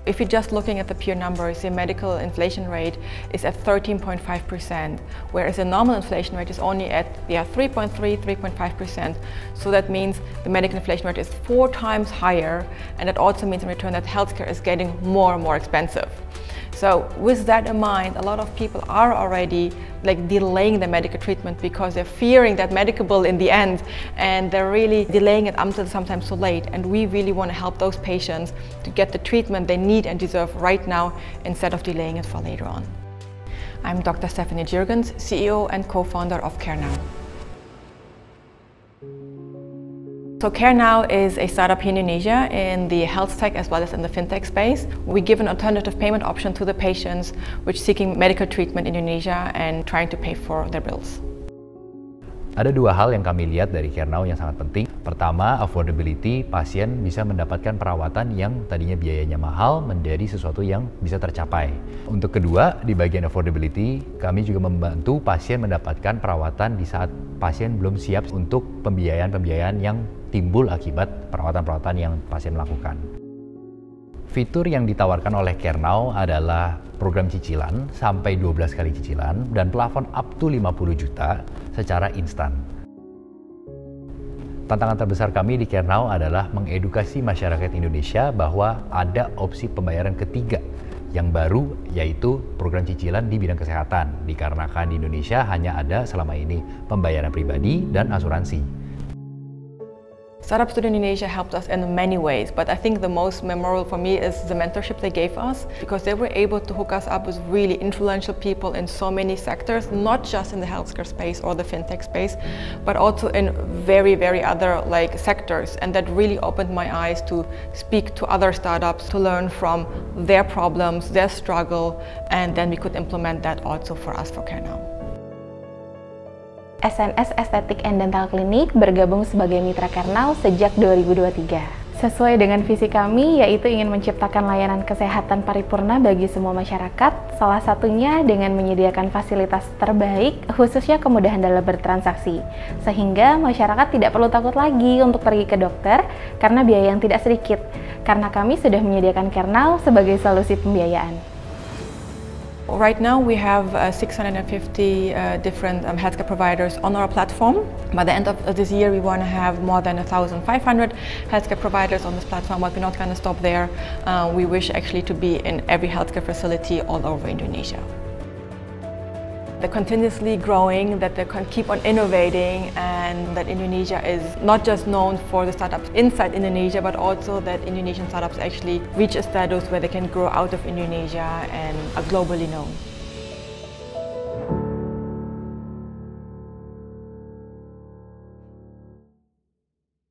If you're just looking at the pure numbers, the medical inflation rate is at 13.5%, whereas the normal inflation rate is only at 3.3, 3.5%. So that means the medical inflation rate is 4 times higher, and that also means in return that healthcare is getting more and more expensive. So with that in mind, a lot of people are already delaying the medical treatment because they're fearing that medical bill in the end, and they're really delaying it until sometimes too late. And we really want to help those patients to get the treatment they need and deserve right now instead of delaying it for later on. I'm Dr. Stephanie Jurgens, CEO and co-founder of CareNow. So CareNow is a startup here in Indonesia in the health tech as well as in the fintech space. We give an alternative payment option to the patients which seeking medical treatment in Indonesia and trying to pay for their bills. Ada 2 hal yang kami lihat dari CareNow yang sangat penting. Pertama, affordability, pasien bisa mendapatkan perawatan yang tadinya biayanya mahal menjadi sesuatu yang bisa tercapai. Untuk kedua, di bagian affordability, kami juga membantu pasien mendapatkan perawatan di saat pasien belum siap untuk pembiayaan-pembiayaan yang timbul akibat perawatan-perawatan yang pasien lakukan. Fitur yang ditawarkan oleh CareNow adalah program cicilan sampai 12 kali cicilan dan plafon up to 50 juta secara instan. Tantangan terbesar kami di CareNow adalah mengedukasi masyarakat Indonesia bahwa ada opsi pembayaran ketiga yang baru, yaitu program cicilan di bidang kesehatan, dikarenakan di Indonesia hanya ada selama ini pembayaran pribadi dan asuransi. Startup Studio Indonesia helped us in many ways, but I think the most memorable for me is the mentorship they gave us, because they were able to hook us up with really influential people in so many sectors, not just in the healthcare space or the fintech space, but also in very other sectors, and that really opened my eyes to speak to other startups, to learn from their problems, their struggle, and then we could implement that also for us for CareNow. SNS Estetik and Dental Clinic bergabung sebagai mitra CareNow sejak 2023. Sesuai dengan visi kami, yaitu ingin menciptakan layanan kesehatan paripurna bagi semua masyarakat, salah satunya dengan menyediakan fasilitas terbaik, khususnya kemudahan dalam bertransaksi, sehingga masyarakat tidak perlu takut lagi untuk pergi ke dokter karena biaya yang tidak sedikit, karena kami sudah menyediakan CareNow sebagai solusi pembiayaan. Right now we have 650 different healthcare providers on our platform. By the end of this year we want to have more than 1,500 healthcare providers on this platform, but we're not going to stop there. We wish actually to be in every healthcare facility all over Indonesia. They're continuously growing, that they can keep on innovating, and that Indonesia is not just known for the startups inside Indonesia, but also that Indonesian startups actually reach a status where they can grow out of Indonesia and are globally known.